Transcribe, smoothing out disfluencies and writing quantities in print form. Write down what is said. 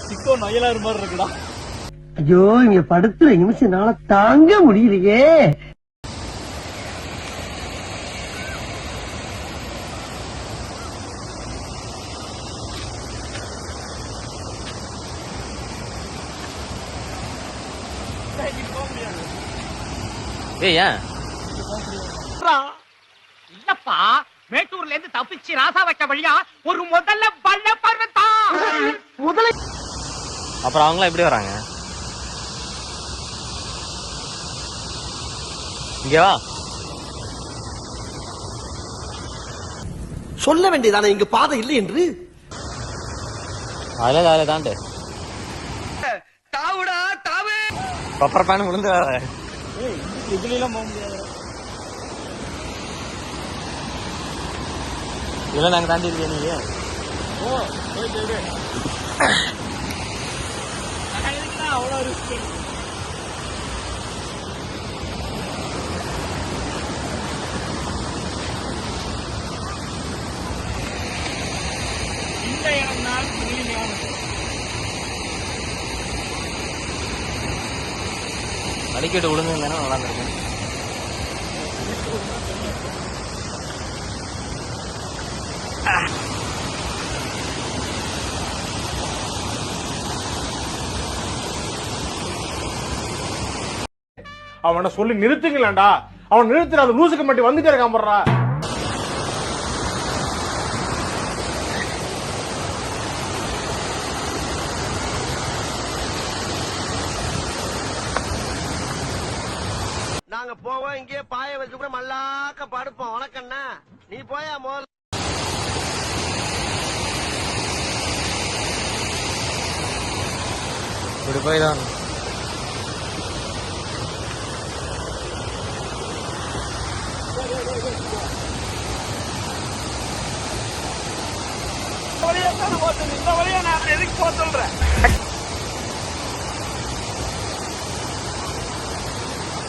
Chicco நயலாறு மாதிரி இருக்குடா. ஐயோ இங்க படுத்துற நிமிஷம்னால தாங்க முடியலையே. இல்லப்பா, மேட்டூர்ல இருந்து தப்பிச்சு ராசா வைக்க வழியா ஒரு முதல்ல பள்ள பருவத்தான் முதல்ல. அப்புறம் அவங்களாம் எப்படி வராங்க? இங்க வா. சொல்ல வேண்டியதானே இங்க பாதை இல்லை என்று. அதுல தாண்டு தாவுடா தாவு. பப்பர பேன் விழுந்து வர. இதுல எல்லாம் போக முடியாது. இதெல்லாம் நாங்க தாண்டி இருக்கீங்க நீங்க. அவ்வளோ ரிஸ்க். இந்த இடம் தான் அடிக்கடி விழுந்துங்கன்னா நல்லா இருக்கும். அவனை சொல்லி நிறுத்துங்களேன்டா. அவன் நிறுத்துற அந்த லூசுக்கு மட்டும் வந்துட்டே இருக்கான் போடுறா. நாங்க போவோம் இங்கே பாய வச்சு கூட மல்லாக்க படுப்போம். உனக்கண்ணா நீ போயா முதல்ல. இப்படி போய் தான் இந்த வழியா நான் எதுக்கு போக சொல்றேன்.